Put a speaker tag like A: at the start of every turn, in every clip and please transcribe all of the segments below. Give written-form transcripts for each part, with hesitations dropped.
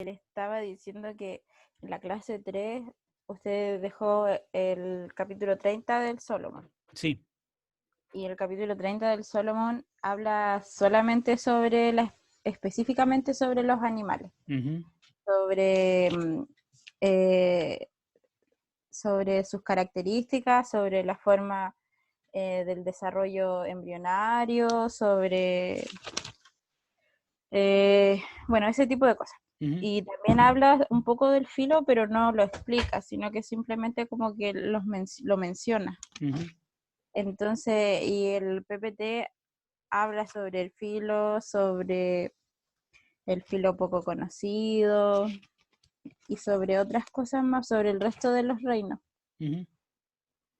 A: le estaba diciendo que en la clase 3 usted dejó el capítulo 30 del Solomon.
B: Sí.
A: Y el capítulo 30 del Solomon habla solamente específicamente sobre los animales,
B: Ujú.
A: sobre, eh, sobre sus características, sobre la forma del desarrollo embrionario, sobre, bueno, ese tipo de cosas.
B: Ujú.
A: Y también habla un poco del filo, pero no lo explica, sino que simplemente como que lo menciona.
B: Ujú.
A: Entonces, y el PPT habla sobre el filo poco conocido y sobre otras cosas más, sobre el resto de los reinos.
B: Ujú.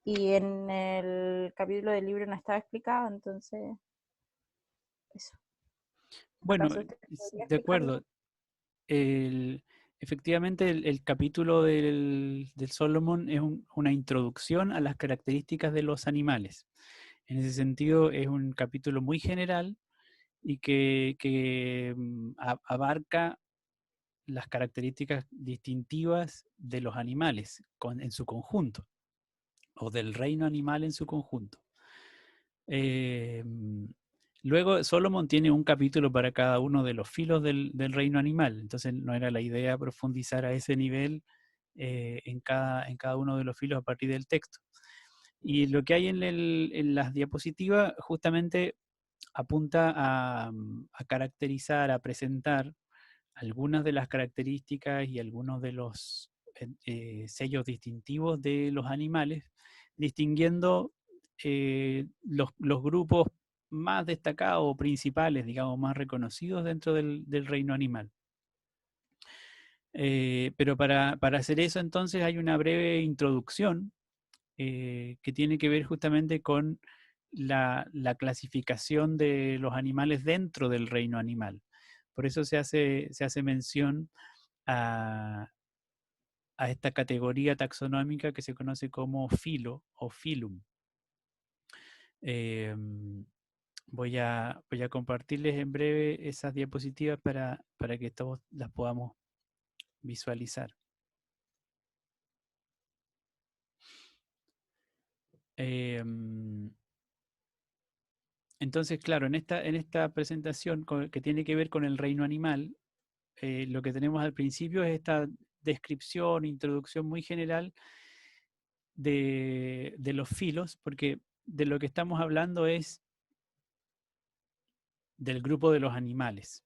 A: Y en el capítulo del libro no estaba explicado, entonces, eso.
B: Bueno,
A: ¿Acaso usted podría
B: de
A: explicarlo?
B: acuerdo. El- Efectivamente, el capítulo del Solomon es una introducción a las características de los animales. En ese sentido, es un capítulo muy general y que abarca las características distintivas de los animales en su conjunto, o del reino animal en su conjunto. Eh, Luego, Solomon tiene un capítulo para cada uno de los filos del reino animal, entonces no era la idea profundizar a ese nivel en cada uno de los filos a partir del texto. Y lo que hay en las diapositivas justamente apunta a caracterizar, a presentar algunas de las características y algunos de los sellos distintivos de los animales, distinguiendo los grupos más destacados o principales, digamos, más reconocidos dentro del reino animal. Pero para hacer eso entonces hay una breve introducción que tiene que ver justamente con la clasificación de los animales dentro del reino animal. Por eso se hace mención a, a esta categoría taxonómica que se conoce como filo o filum. Eh, voy a compartirles en breve esas diapositivas para que todos las podamos visualizar. Eh, entonces, claro, en esta presentación que tiene que ver con el reino animal, lo que tenemos al principio es esta descripción, introducción muy general de los filos, porque de lo que estamos hablando es del grupo de los animales.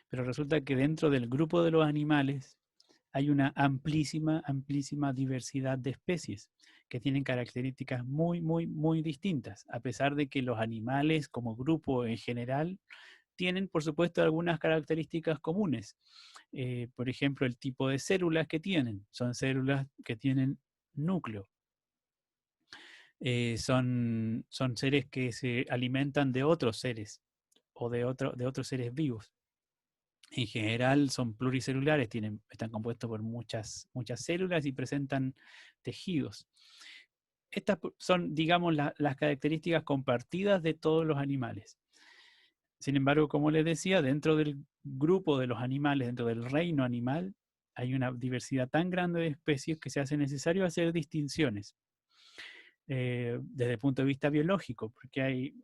B: Pero resulta que dentro del grupo de los animales hay una amplísima, amplísima diversidad de especies que tienen características muy, muy, muy distintas, a pesar de que los animales como grupo en general tienen, por supuesto, algunas características comunes. Por ejemplo, el tipo de células que tienen. Son células que tienen núcleo. Son seres que se alimentan de otros seres o de otros seres vivos. En general son pluricelulares, están compuestos por muchas células y presentan tejidos. Estas son, digamos, las características compartidas de todos los animales. Sin embargo, como les decía, dentro del grupo de los animales, dentro del reino animal, hay una diversidad tan grande de especies que se hace necesario hacer distinciones desde el punto de vista biológico, porque hay,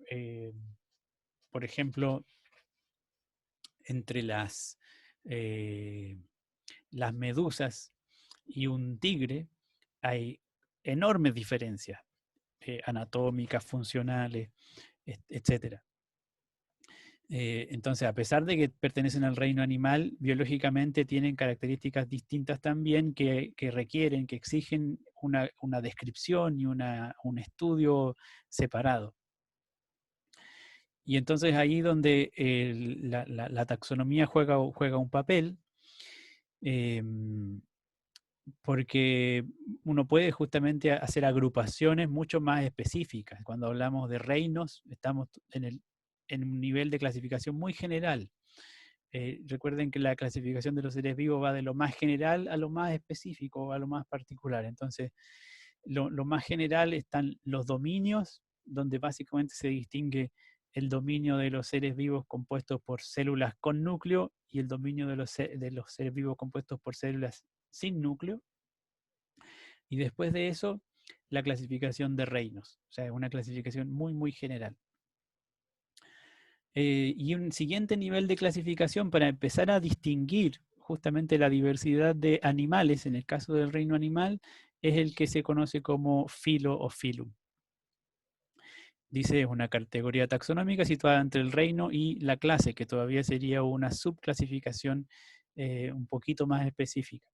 B: por ejemplo, entre eh, las medusas y un tigre hay enormes diferencias anatómicas, funcionales, etcétera. Entonces, a pesar de que pertenecen al reino animal, biológicamente tienen características distintas también que requieren, que exigen una descripción y un estudio separado. Y entonces ahí donde la taxonomía juega un papel, eh, porque uno puede justamente hacer agrupaciones mucho más específicas. Cuando hablamos de reinos, estamos en un nivel de clasificación muy general. Recuerden que la clasificación de los seres vivos va de lo más general a lo más específico, a lo más particular. Entonces, lo más general están los dominios, donde básicamente se distingue el dominio de los seres vivos compuestos por células con núcleo y el dominio de los seres vivos compuestos por células sin núcleo. Y después de eso, la clasificación de reinos. O sea, es una clasificación muy, muy general. Y un siguiente nivel de clasificación para empezar a distinguir justamente la diversidad de animales, en el caso del reino animal, es el que se conoce como filo o filum. Dice, es una categoría taxonómica situada entre el reino y la clase, que todavía sería una subclasificación un poquito más específica.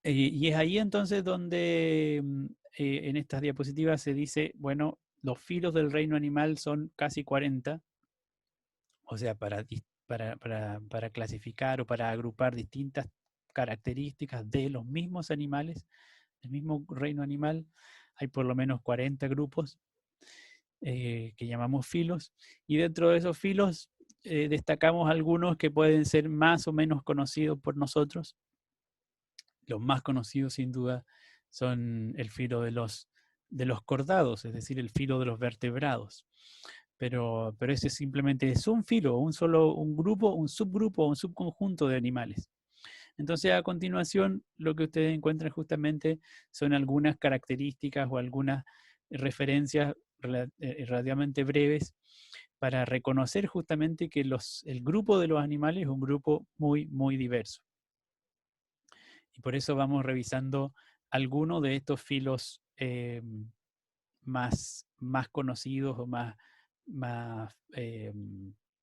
B: Y es ahí entonces donde en estas diapositivas se dice, bueno, los filos del reino animal son casi 40, o sea, para clasificar o para agrupar distintas características de los mismos animales, del mismo reino animal, hay por lo menos 40 grupos que llamamos filos, y dentro de esos filos destacamos algunos que pueden ser más o menos conocidos por nosotros. Los más conocidos sin duda son el filo de los cordados, es decir, el filo de los vertebrados. Pero ese simplemente es un filo, un grupo, un subgrupo, un subconjunto de animales. Entonces, a continuación, lo que ustedes encuentran justamente son algunas características o algunas referencias relativamente breves para reconocer justamente que el grupo de los animales es un grupo muy, muy diverso. Y por eso vamos revisando algunos de estos filos más conocidos o más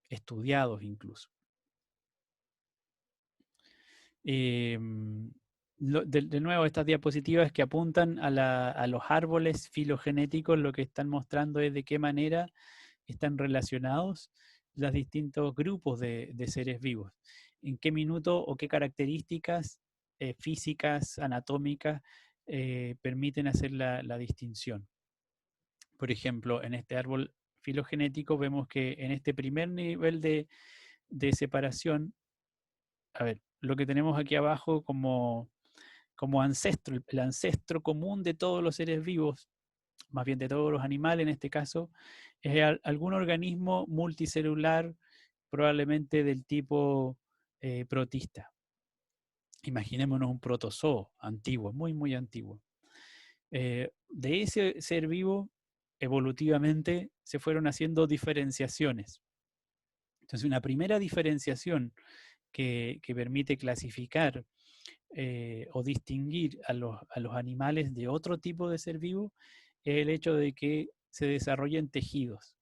B: estudiados incluso. De nuevo, estas diapositivas que apuntan a los árboles filogenéticos, lo que están mostrando es de qué manera están relacionados los distintos grupos de seres vivos. En qué minuto o qué características físicas, anatómicas, permiten hacer la distinción. Por ejemplo, en este árbol filogenético vemos que en este primer nivel de separación, a ver, lo que tenemos aquí abajo como ancestro, el ancestro común de todos los seres vivos, más bien de todos los animales en este caso, es algún organismo multicelular, probablemente del tipo protista. Imaginémonos un protozoo antiguo, muy, muy antiguo. De ese ser vivo, evolutivamente, se fueron haciendo diferenciaciones. Entonces, una primera diferenciación que permite clasificar o distinguir a los animales de otro tipo de ser vivo es el hecho de que se desarrollen tejidos.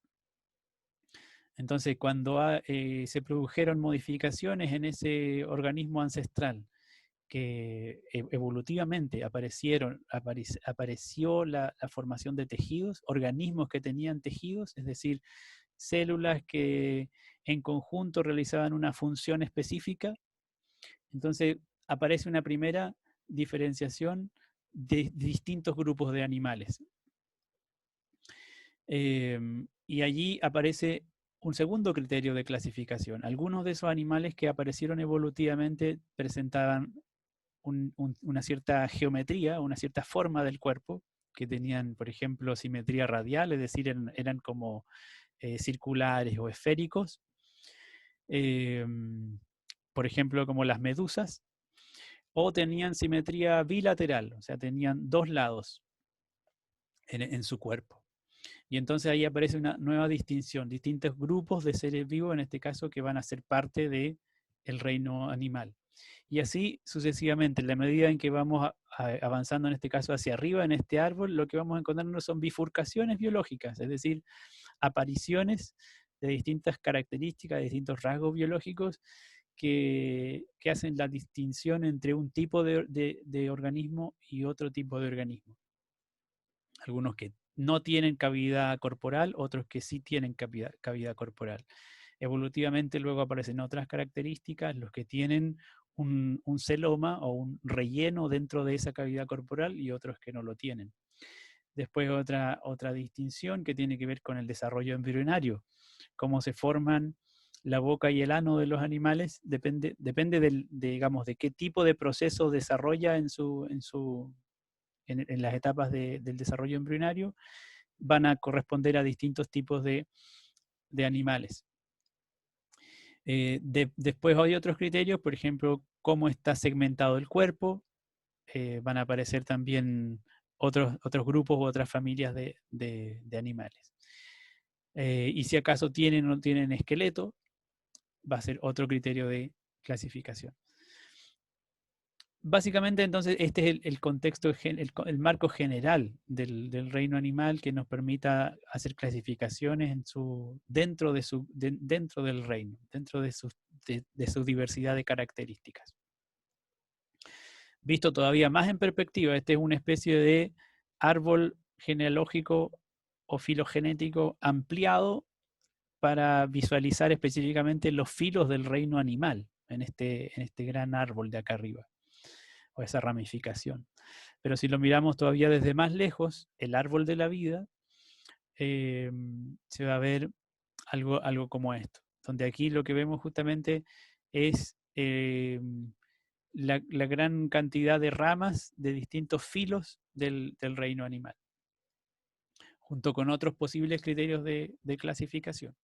B: Entonces, cuando se produjeron modificaciones en ese organismo ancestral, que evolutivamente apareció la formación de tejidos, organismos que tenían tejidos, es decir, células que en conjunto realizaban una función específica. Entonces aparece una primera diferenciación de distintos grupos de animales. Y allí aparece un segundo criterio de clasificación. Algunos de esos animales que aparecieron evolutivamente presentaban una cierta geometría, una cierta forma del cuerpo, que tenían, por ejemplo, simetría radial, es decir, eran como circulares o esféricos. Por ejemplo, como las medusas, o tenían simetría bilateral, o sea, tenían dos lados en su cuerpo. Y entonces ahí aparece una nueva distinción, distintos grupos de seres vivos, en este caso, que van a ser parte del reino animal. Y así sucesivamente, en la medida en que vamos avanzando, en este caso, hacia arriba en este árbol, lo que vamos a encontrarnos son bifurcaciones biológicas, es decir, apariciones de distintas características, de distintos rasgos biológicos que hacen la distinción entre un tipo de organismo y otro tipo de organismo. Algunos que no tienen cavidad corporal, otros que sí tienen cavidad corporal. Evolutivamente luego aparecen otras características, los que tienen un celoma o un relleno dentro de esa cavidad corporal y otros que no lo tienen. Después otra distinción que tiene que ver con el desarrollo embrionario, cómo se forman la boca y el ano de los animales, depende digamos, de qué tipo de proceso desarrolla en las etapas del desarrollo embrionario, van a corresponder a distintos tipos de animales. Después hay otros criterios, por ejemplo, cómo está segmentado el cuerpo. Van a aparecer también otros grupos u otras familias de animales. Y si acaso tienen o no tienen esqueleto, va a ser otro criterio de clasificación. Básicamente, entonces, este es el contexto, el marco general del reino animal que nos permita hacer clasificaciones dentro del reino, dentro de su diversidad de características. Visto todavía más en perspectiva, este es una especie de árbol genealógico o filogenético ampliado para visualizar específicamente los filos del reino animal en este gran árbol de acá arriba, o esa ramificación. Pero si lo miramos todavía desde más lejos, el árbol de la vida, se va a ver algo como esto, donde aquí lo que vemos justamente es la gran cantidad de ramas de distintos filos del reino animal, junto con otros posibles criterios de clasificación.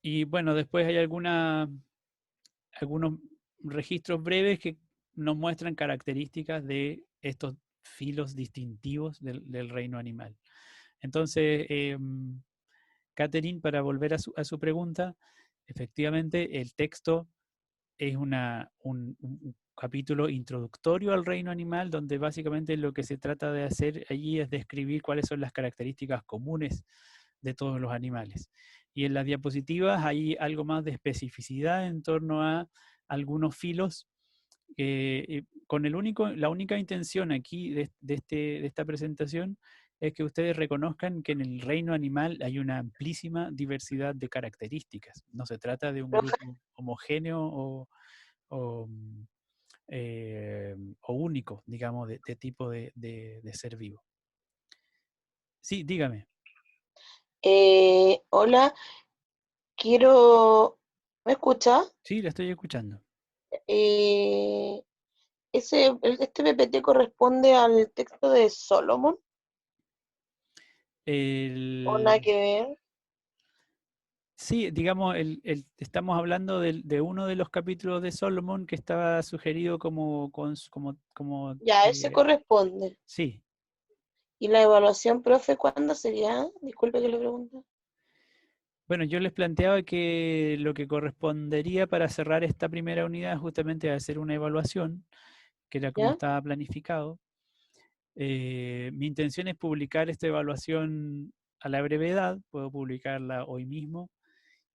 B: Y bueno, después hay algunos registros breves que nos muestran características de estos filos distintivos del reino animal. Entonces, Catherine, para volver a su pregunta, efectivamente el texto es un capítulo introductorio al reino animal, donde básicamente lo que se trata de hacer allí es describir cuáles son las características comunes de todos los animales. Y en las diapositivas hay algo más de especificidad en torno a algunos filos, con la única intención aquí de esta presentación es que ustedes reconozcan que en el reino animal hay una amplísima diversidad de características. No se trata de un grupo homogéneo o, o único, digamos, de tipo de ser vivo. Sí, dígame.
C: Hola, quiero... ¿Me escucha?
B: Sí, la estoy escuchando.
C: Eh, ¿Este PPT corresponde al texto de Solomon o nada
B: El,
C: que ver?
B: sí, digamos, estamos hablando de uno de los capítulos de Solomon que estaba sugerido
C: Ya, ese corresponde.
B: sí.
C: ¿Y la evaluación, profe, cuándo sería? Disculpe que le pregunte.
B: Bueno, yo les planteaba que lo que correspondería para cerrar esta primera unidad justamente es hacer una evaluación, que era como
C: ¿Ya?
B: estaba planificado. Mi intención es publicar esta evaluación a la brevedad, puedo publicarla hoy mismo,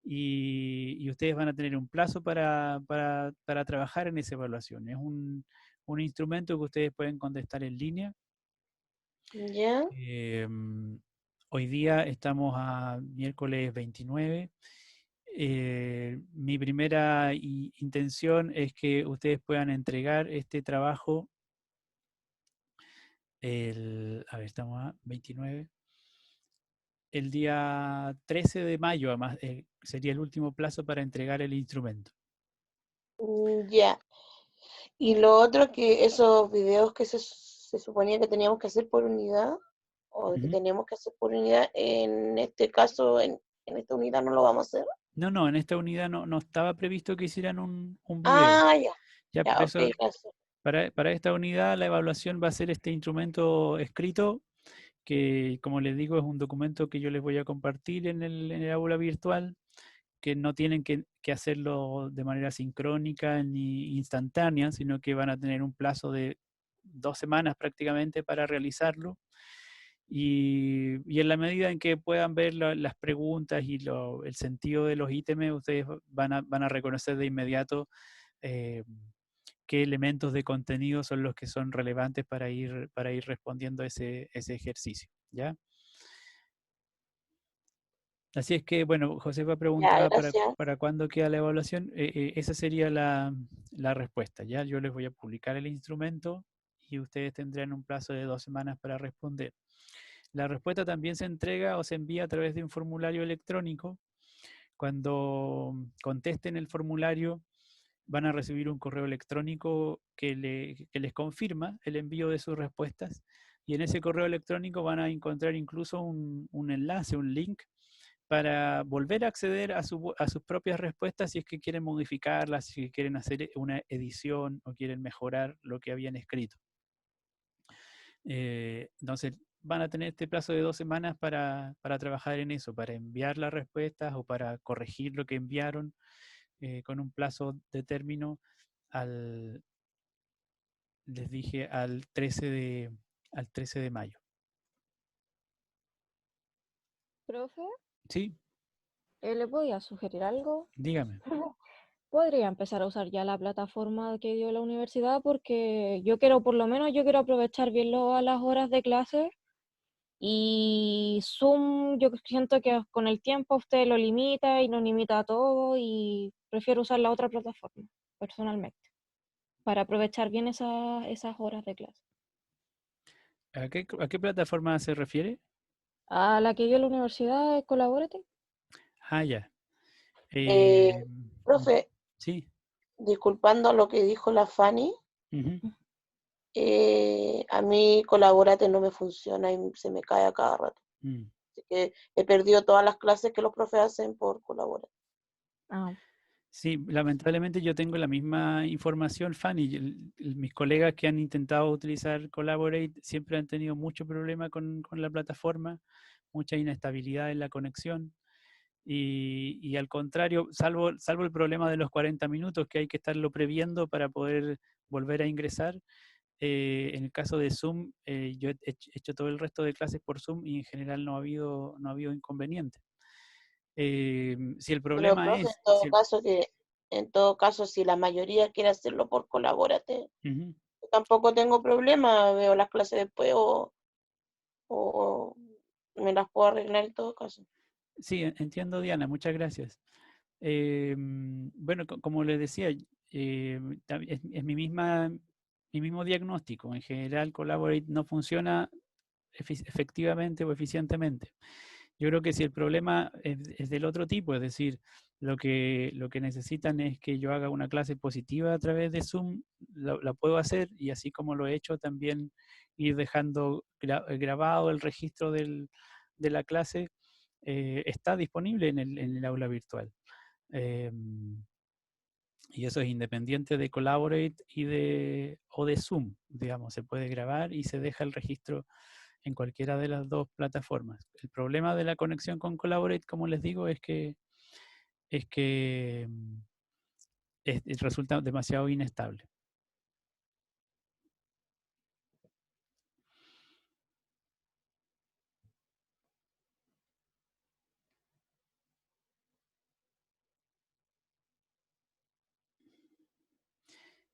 B: y ustedes van a tener un plazo para trabajar en esa evaluación. Es un instrumento que ustedes pueden contestar en línea.
C: ¿Ya?
B: Hoy día estamos a miércoles 29. Mi primera intención es que ustedes puedan entregar este trabajo a ver, estamos a 29. El día 13 de mayo, además, sería el último plazo para entregar el instrumento.
C: Ya. Y lo otro que esos videos que se suponía que teníamos que hacer por unidad, o que
B: Ujú.
C: tenemos que hacer por unidad, en este caso, en esta unidad no lo vamos a hacer.
B: No, en esta unidad no estaba previsto que hicieran un video.
C: Ah, ya,
B: Ya por
C: ya, ok,
B: eso,
C: gracias.
B: para esta unidad, la evaluación va a ser este instrumento escrito, que como les digo, es un documento que yo les voy a compartir en el aula virtual, que no tienen que hacerlo de manera sincrónica ni instantánea, sino que van a tener un plazo de 2 semanas prácticamente para realizarlo. Y en la medida en que puedan ver las preguntas y el sentido de los ítems, ustedes van a reconocer de inmediato eh, qué elementos de contenido son los que son relevantes para ir respondiendo a ese ejercicio, ¿ya? Así es que, bueno, Josefa
C: Ya,
B: preguntaba
C: gracias.
B: para cuándo queda la evaluación. Esa sería la respuesta, ¿ya? Yo les voy a publicar el instrumento y ustedes tendrán un plazo de 2 semanas para responder. La respuesta también se entrega o se envía a través de un formulario electrónico. Cuando contesten el formulario, van a recibir un correo electrónico que les confirma el envío de sus respuestas, y en ese correo electrónico van a encontrar incluso un enlace, un link, para volver a acceder a sus propias respuestas si es que quieren modificarlas, si quieren hacer una edición o quieren mejorar lo que habían escrito. Entonces van a tener este plazo de 2 semanas para trabajar en eso, para enviar las respuestas o para corregir lo que enviaron, con un plazo de término les dije, al 13 de mayo.
D: Profe,
B: Sí,
D: ¿le podía sugerir algo?
B: dígame.
D: Podría empezar a usar ya la plataforma que dio la universidad porque yo quiero, por lo menos yo quiero aprovechar bien las horas de clase y Zoom yo siento que con el tiempo usted lo limita y nos limita a todo y prefiero usar la otra plataforma personalmente para aprovechar bien esas horas de clase.
B: ¿A qué plataforma se refiere?
D: A la que dio la universidad, Collaborate.
B: Ah, ya.
C: Profe,
B: Sí.
C: disculpando lo que dijo la Fanny,
B: Ujú.
C: a mí Colaborate no me funciona y se me cae a cada rato.
B: Mm.
C: Así que he perdido todas las clases que los profes hacen por Colaborate.
D: Ah,
B: Sí, lamentablemente yo tengo la misma información, Fanny. Mis colegas que han intentado utilizar Collaborate siempre han tenido mucho problema con la plataforma, mucha inestabilidad en la conexión. Y al contrario, salvo el problema de los 40 minutos que hay que estarlo previendo para poder volver a ingresar, en el caso de Zoom, yo he hecho todo el resto de clases por Zoom y en general no ha habido inconveniente. Si el
C: Pero,
B: problema
C: profe,
B: es...
C: en todo caso, si la mayoría quiere hacerlo por Colaborate,
B: Ujú.
C: yo tampoco tengo problema, veo las clases después o me las puedo arreglar en todo caso.
B: Sí, entiendo, Diana, muchas gracias. Bueno, como les decía, es mi mismo diagnóstico. En general, Collaborate no funciona efectivamente o eficientemente. Yo creo que si el problema es del otro tipo, es decir, lo que necesitan es que yo haga una clase positiva a través de Zoom, la puedo hacer, y así como lo he hecho, también ir dejando grabado el registro de la clase, está disponible en el aula virtual. Y eso es independiente de Collaborate o de Zoom, digamos, se puede grabar y se deja el registro en cualquiera de las dos plataformas. El problema de la conexión con Collaborate, como les digo, es que resulta demasiado inestable.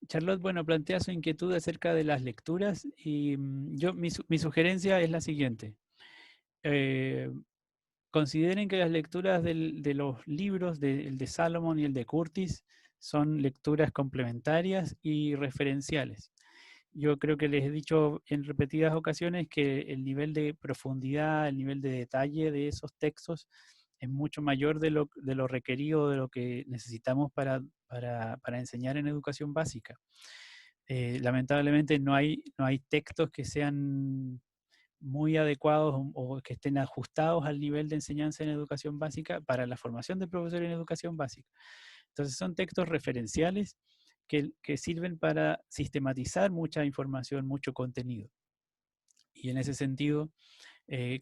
B: Charlotte, bueno, plantea su inquietud acerca de las lecturas y mi sugerencia es la siguiente. Consideren que las lecturas de los libros, el de Salomon y el de Curtis, son lecturas complementarias y referenciales. Yo creo que les he dicho en repetidas ocasiones que el nivel de profundidad, el nivel de detalle de esos textos es mucho mayor de lo requerido, de lo que necesitamos para enseñar en educación básica. Lamentablemente no hay textos que sean muy adecuados o que estén ajustados al nivel de enseñanza en educación básica para la formación de profesores en educación básica. Entonces son textos referenciales que sirven para sistematizar mucha información, mucho contenido. Y en ese sentido,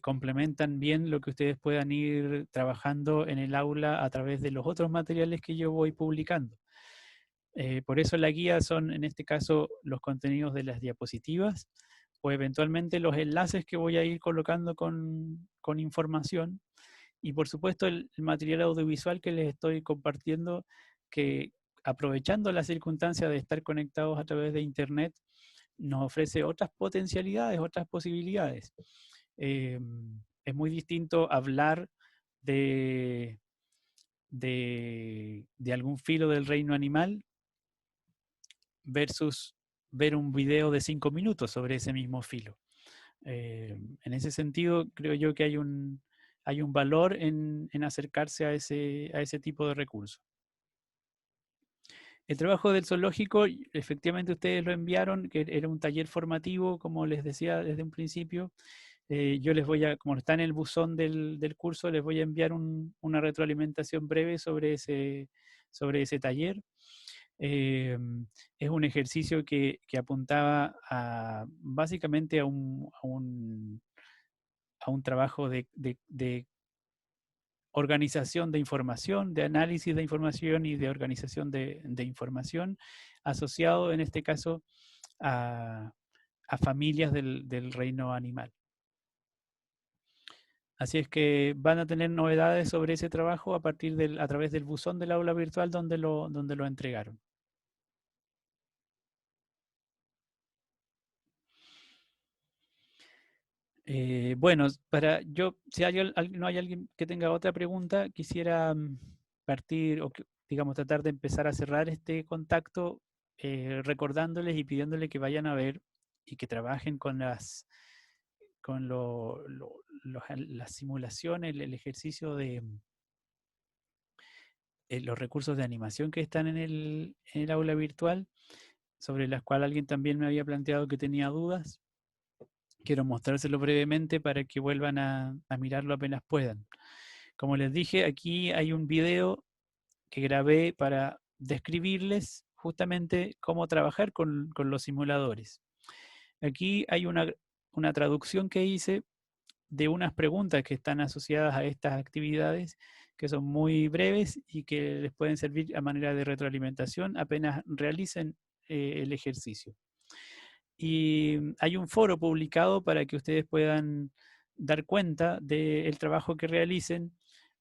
B: complementan bien lo que ustedes puedan ir trabajando en el aula a través de los otros materiales que yo voy publicando. Por eso la guía son, en este caso, los contenidos de las diapositivas o eventualmente los enlaces que voy a ir colocando con información. Y por supuesto el material audiovisual que les estoy compartiendo, que aprovechando la circunstancia de estar conectados a través de Internet, nos ofrece otras potencialidades, otras posibilidades. Es muy distinto hablar de, de algún filo del reino animal versus ver un video de 5 minutos sobre ese mismo filo. En ese sentido, creo yo que hay un valor en acercarse a ese tipo de recursos. El trabajo del zoológico, efectivamente ustedes lo enviaron, que era un taller formativo, como les decía desde un principio. Yo les voy a, como está en el buzón del curso, les voy a enviar una retroalimentación breve sobre ese taller. Es un ejercicio que apuntaba básicamente a un trabajo de organización de información, de análisis de información y de organización de información, asociado en este caso a familias del reino animal. Así es que van a tener novedades sobre ese trabajo a través del buzón del aula virtual donde lo entregaron. Bueno, si no hay alguien que tenga otra pregunta, quisiera partir o digamos tratar de empezar a cerrar este contacto recordándoles y pidiéndoles que vayan a ver y que trabajen con las simulaciones, el ejercicio de los recursos de animación que están en el aula virtual, sobre las cuales alguien también me había planteado que tenía dudas. Quiero mostrárselo brevemente para que vuelvan a mirarlo apenas puedan. Como les dije, aquí hay un video que grabé para describirles justamente cómo trabajar con los simuladores. Aquí hay una traducción que hice de unas preguntas que están asociadas a estas actividades, que son muy breves y que les pueden servir a manera de retroalimentación apenas realicen el ejercicio. Y hay un foro publicado para que ustedes puedan dar cuenta del trabajo que realicen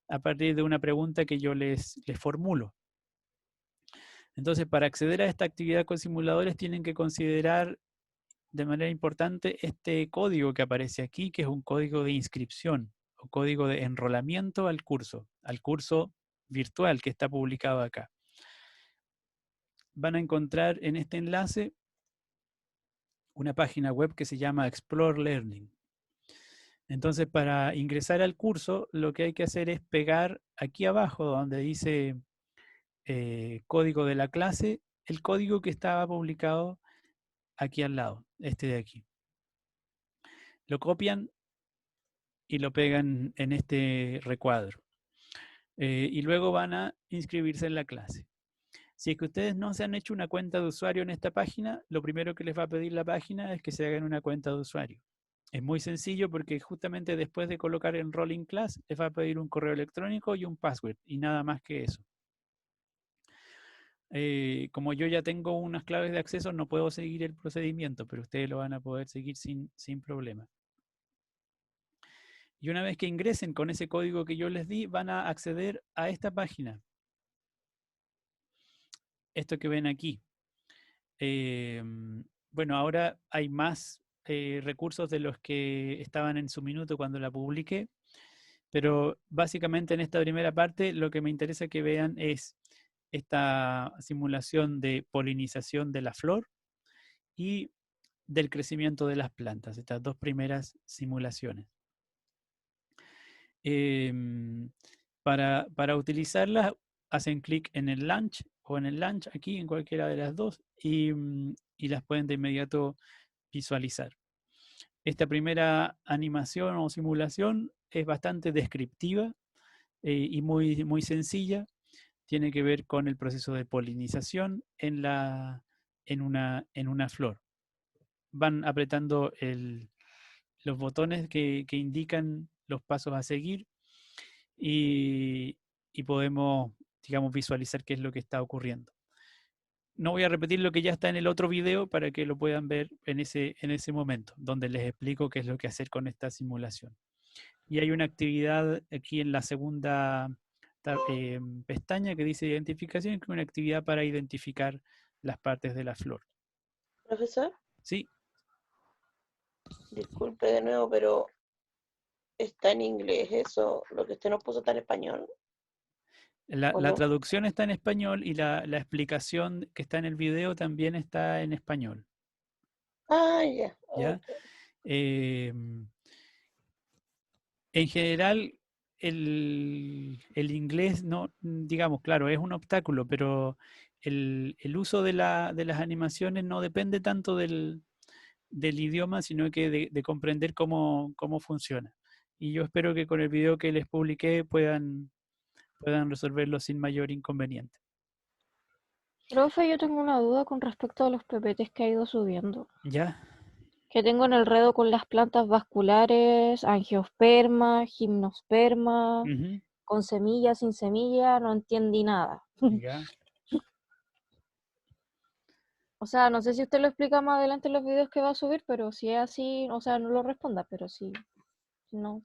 B: a partir de una pregunta que yo les formulo. Entonces, para acceder a esta actividad con simuladores tienen que considerar de manera importante este código que aparece aquí, que es un código de inscripción o código de enrolamiento al curso virtual que está publicado acá. Van a encontrar en este enlace una página web que se llama Explore Learning. Entonces, para ingresar al curso, lo que hay que hacer es pegar aquí abajo, donde dice código de la clase, el código que estaba publicado aquí al lado, este de aquí. Lo copian y lo pegan en este recuadro. Y luego van a inscribirse en la clase. Si es que ustedes no se han hecho una cuenta de usuario en esta página, lo primero que les va a pedir la página es que se hagan una cuenta de usuario. Es muy sencillo porque justamente después de colocar Enrolling Class, les va a pedir un correo electrónico y un password, y nada más que eso. Como yo ya tengo unas claves de acceso, no puedo seguir el procedimiento, pero ustedes lo van a poder seguir sin problema. Y una vez que ingresen con ese código que yo les di, van a acceder a esta página. Esto que ven aquí. Bueno, ahora hay más recursos de los que estaban en su minuto cuando la publiqué, pero básicamente en esta primera parte lo que me interesa que vean es esta simulación de polinización de la flor y del crecimiento de las plantas, estas dos primeras simulaciones. Para utilizarlas, hacen clic en el Launch o en el Launch aquí, en cualquiera de las dos, y las pueden de inmediato visualizar. Esta primera animación o simulación es bastante descriptiva y muy, muy sencilla. Tiene que ver con el proceso de polinización en una flor. Van apretando los botones que indican los pasos a seguir y podemos, digamos, visualizar qué es lo que está ocurriendo. No voy a repetir lo que ya está en el otro video para que lo puedan ver en ese momento, donde les explico qué es lo que hacer con esta simulación. Y hay una actividad aquí en la segunda pestaña que dice identificación, que es una actividad para identificar las partes de la flor.
C: Profesor,
B: Sí,
C: disculpe de nuevo, pero ¿está en inglés eso? ¿Lo que usted nos puso está en español?
B: la
C: ¿O no?
B: traducción está en español y la explicación que está en el video también está en español.
C: Ah, ya.
B: ¿Ya?
C: Ok.
B: En general, el inglés no, digamos, claro, es un obstáculo, pero el uso de las animaciones no depende tanto del idioma, sino que de comprender cómo funciona. Y yo espero que con el video que les publiqué puedan resolverlo sin mayor inconveniente.
D: Profe, yo tengo una duda con respecto a los PPTs que ha ido subiendo.
B: ¿Ya?
D: Que tengo en el redo con las plantas vasculares, angiosperma, gimnosperma,
B: Ujú.
D: con semilla, sin semilla, no entendí nada.
B: ¿Ya?
D: O sea, no sé si usted lo explica más adelante en los videos que va a subir, pero si es así, o sea, no lo responda, pero si no,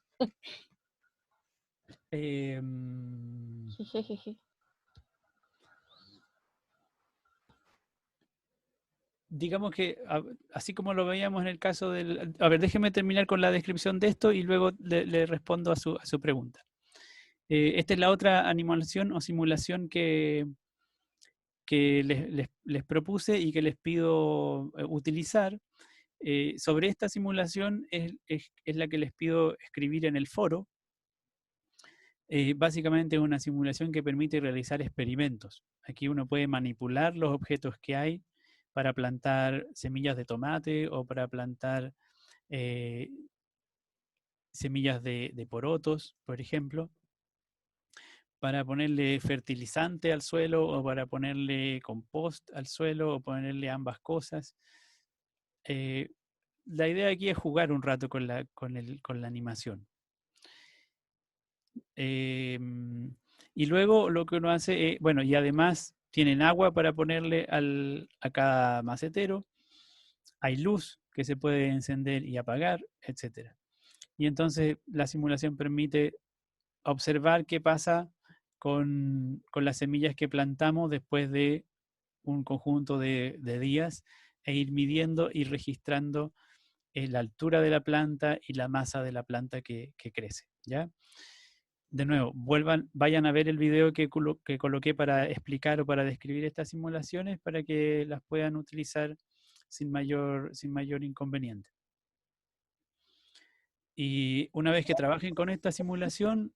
D: jejejeje.
B: Digamos que, así como lo veíamos en el caso del... A ver, déjeme terminar con la descripción de esto y luego le respondo a su pregunta. Esta es la otra animación o simulación que les propuse y que les pido utilizar. Sobre esta simulación es la que les pido escribir en el foro. Básicamente es una simulación que permite realizar experimentos. Aquí uno puede manipular los objetos que hay para plantar semillas de tomate o para plantar eh, semillas de porotos, por ejemplo, para ponerle fertilizante al suelo o para ponerle compost al suelo o ponerle ambas cosas. La idea aquí es jugar un rato con la animación. Y luego lo que uno hace, bueno, y además tienen agua para ponerle a cada macetero, hay luz que se puede encender y apagar, etc. Y entonces la simulación permite observar qué pasa con las semillas que plantamos después de un conjunto de días e ir midiendo y registrando la altura de la planta y la masa de la planta que crece, ¿ya? De nuevo, vayan a ver el video que coloqué para explicar o para describir estas simulaciones para que las puedan utilizar sin mayor inconveniente. Y una vez que trabajen con esta simulación,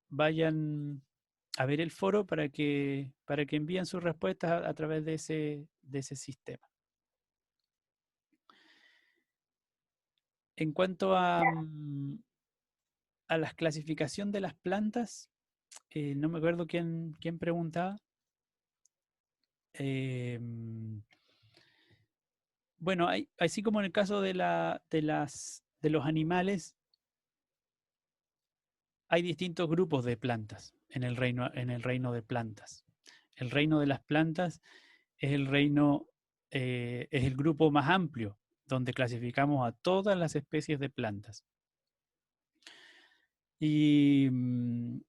B: vayan a ver el foro para que envíen sus respuestas a través de ese sistema. En cuanto a la clasificación de las plantas, no me acuerdo quién preguntaba. Bueno, así como en el caso de los animales, hay distintos grupos de plantas en el reino de plantas. El reino de las plantas es es el grupo más amplio, donde clasificamos a todas las especies de plantas. Y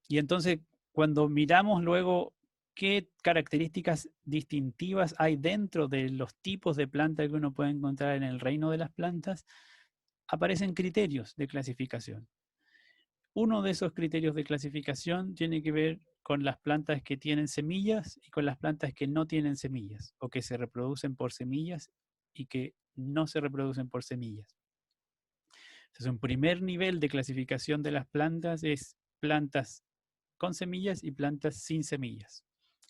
B: entonces, cuando miramos luego qué características distintivas hay dentro de los tipos de plantas que uno puede encontrar en el reino de las plantas, aparecen criterios de clasificación. Uno de esos criterios de clasificación tiene que ver con las plantas que tienen semillas y con las plantas que no tienen semillas, o que se reproducen por semillas y que no se reproducen por semillas. Entonces, un primer nivel de clasificación de las plantas es plantas con semillas y plantas sin semillas.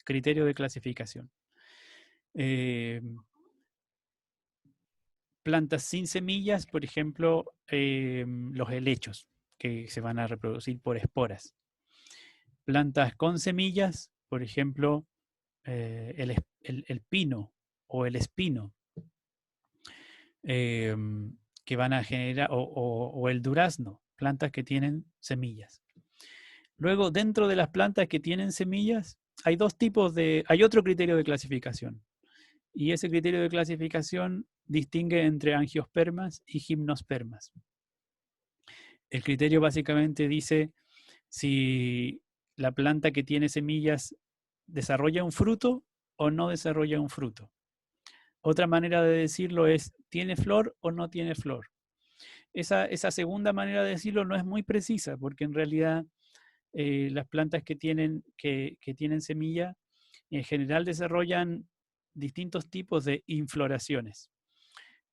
B: Criterio de clasificación. Plantas sin semillas, por ejemplo, los helechos, que se van a reproducir por esporas. Plantas con semillas, por ejemplo, el pino o el espino, que van a generar, o el durazno, plantas que tienen semillas. Luego, dentro de las plantas que tienen semillas, hay hay otro criterio de clasificación. Y ese criterio de clasificación distingue entre angiospermas y gimnospermas. El criterio básicamente dice si la planta que tiene semillas desarrolla un fruto o no desarrolla un fruto. Otra manera de decirlo es, ¿tiene flor o no tiene flor? Esa segunda manera de decirlo no es muy precisa, porque en realidad las plantas que tienen semilla en general desarrollan distintos tipos de infloraciones.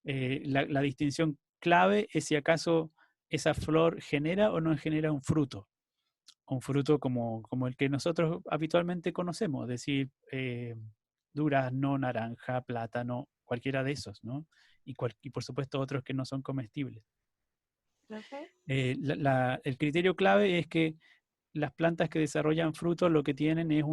B: La distinción clave es si acaso esa flor genera o no genera un fruto, un fruto como el que nosotros habitualmente conocemos, es decir, durazno, naranja, plátano, cualquiera de esos, ¿no? Y por supuesto otros que no son comestibles.
D: Profe.
B: El criterio clave es que las plantas que desarrollan frutos lo que tienen es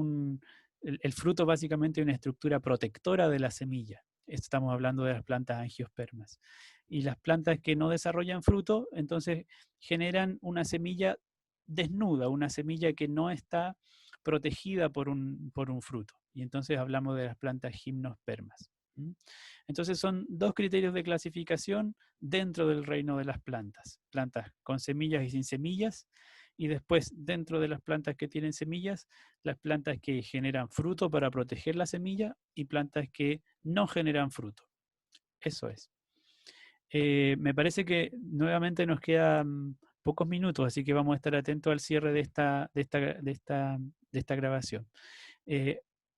B: el fruto básicamente una estructura protectora de la semilla. Estamos hablando de las plantas angiospermas. Y las plantas que no desarrollan fruto, entonces generan una semilla desnuda, una semilla que no está protegida por un fruto. Y entonces hablamos de las plantas gimnospermas. Entonces son dos criterios de clasificación dentro del reino de las plantas. Plantas con semillas y sin semillas. Y después, dentro de las plantas que tienen semillas, las plantas que generan fruto para proteger la semilla y plantas que no generan fruto. Eso es. Me parece que nuevamente nos quedan pocos minutos, así que vamos a estar atentos al cierre de esta grabación.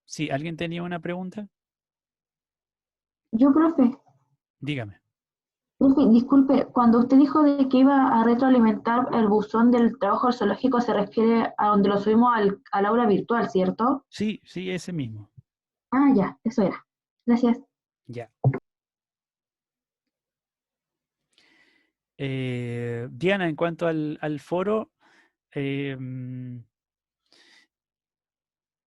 B: Sí, ¿alguien tenía una pregunta?
E: Yo, profe,
B: Dígame.
E: disculpe, cuando usted dijo de que iba a retroalimentar el buzón del trabajo zoológico, se refiere a donde lo subimos al aula virtual, ¿cierto?
B: Sí, ese mismo.
E: Ah, ya, eso era. Gracias.
B: Ya. Diana, en cuanto al foro,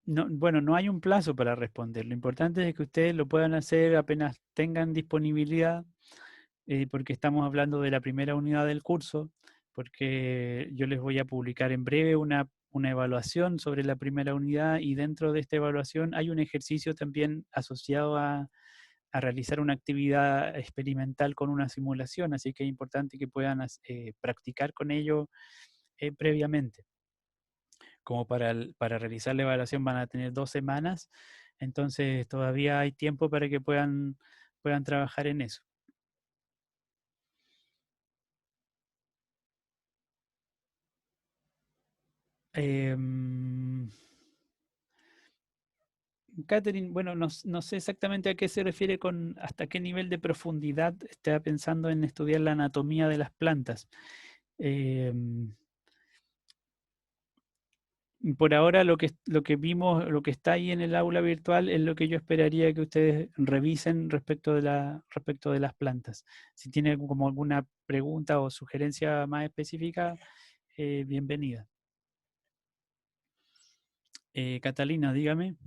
B: no hay un plazo para responder. Lo importante es que ustedes lo puedan hacer apenas tengan disponibilidad, porque estamos hablando de la primera unidad del curso, porque yo les voy a publicar en breve una evaluación sobre la primera unidad y dentro de esta evaluación hay un ejercicio también asociado a realizar una actividad experimental con una simulación, así que es importante que puedan practicar con ello previamente. Como para realizar la evaluación van a tener 2 semanas, entonces todavía hay tiempo para que puedan trabajar en eso. Catherine, bueno, no sé exactamente a qué se refiere con hasta qué nivel de profundidad está pensando en estudiar la anatomía de las plantas. Por ahora lo que vimos, lo que está ahí en el aula virtual es lo que yo esperaría que ustedes revisen respecto de las plantas. Si tienen como alguna pregunta o sugerencia más específica, bienvenida. Catalina, dígame.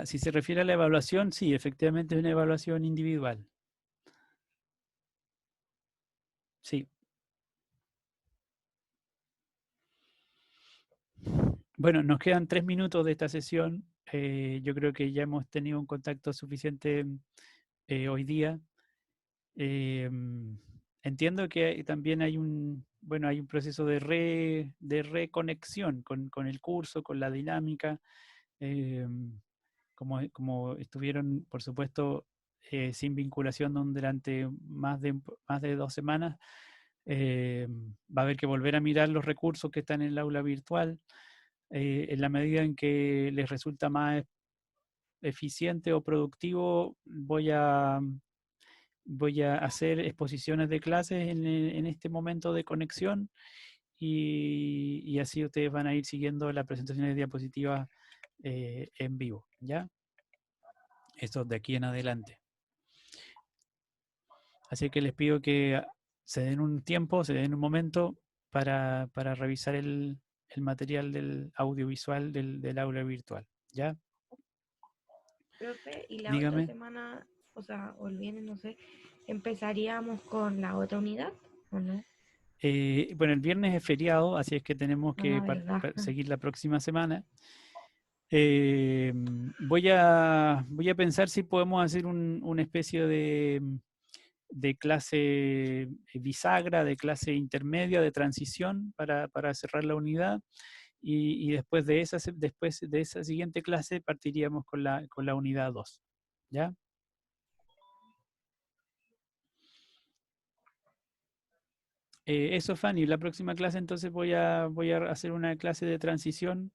B: Si se refiere a la evaluación, sí, efectivamente es una evaluación individual. Sí. Bueno, nos quedan 3 minutos de esta sesión. Yo creo que ya hemos tenido un contacto suficiente hoy día. Entiendo que también hay un proceso de reconexión con el curso, con la dinámica. Como estuvieron, por supuesto, sin vinculación durante más de 2 semanas, va a haber que volver a mirar los recursos que están en el aula virtual. En la medida en que les resulta más eficiente o productivo, voy a hacer exposiciones de clases en este momento de conexión y así ustedes van a ir siguiendo las presentaciones de diapositivas en vivo, ¿ya? Esto de aquí en adelante. Así que les pido que se den un tiempo, se den un momento para revisar el material del audiovisual del aula virtual, ¿ya?
D: Profe, y la
B: Dígame.
D: otra semana, o sea, o el viernes, no sé, ¿empezaríamos con la otra unidad o no?
B: Bueno, el viernes es feriado, así es que tenemos que
D: Ah, verdad.
B: seguir la próxima semana. Voy a pensar si podemos hacer una especie de clase bisagra, de clase intermedia, de transición para cerrar la unidad. Y después de esa siguiente clase partiríamos con la unidad 2. ¿Ya? Eso, Fanny. La próxima clase entonces voy a hacer una clase de transición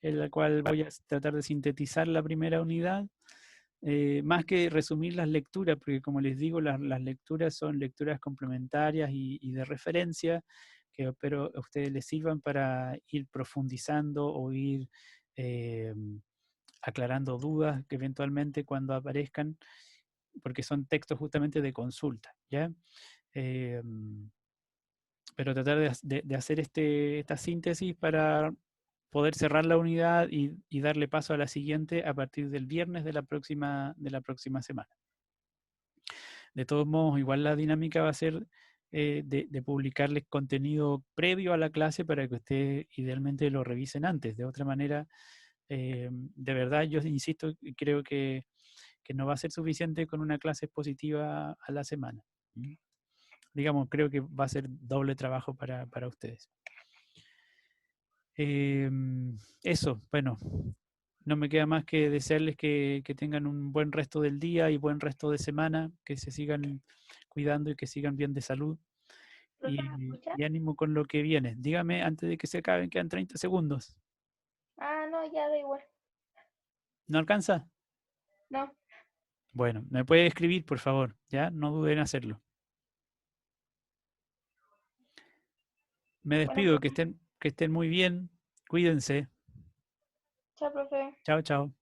B: en la cual voy a tratar de sintetizar la primera unidad más que resumir las lecturas, porque como les digo, las lecturas son lecturas complementarias y de referencia, que espero a ustedes les sirvan para ir profundizando o ir aclarando dudas que eventualmente cuando aparezcan, porque son textos justamente de consulta, ¿ya? Pero tratar de hacer esta síntesis para poder cerrar la unidad y darle paso a la siguiente a partir del viernes de la próxima semana. De todos modos, igual la dinámica va a ser de publicarles contenido previo a la clase para que ustedes idealmente lo revisen antes. De otra manera, de verdad, yo insisto, creo que no va a ser suficiente con una clase expositiva a la semana. Digamos, creo que va a ser doble trabajo para ustedes. Eso, bueno, no me queda más que desearles que tengan un buen resto del día y buen resto de semana, que se sigan cuidando y que sigan bien de salud.
F: ¿Profe, me escucha?
B: Y ánimo con lo que viene. Dígame antes de que se acaben, quedan 30 segundos.
F: Ah, no, ya da igual.
B: ¿No alcanza?
F: No.
B: Bueno, me puede escribir, por favor, ¿ya? No duden en hacerlo. Me
F: Bueno,
B: despido,
F: profe.
B: que estén muy bien. Cuídense.
F: Chao, profe.
B: Chao, chao.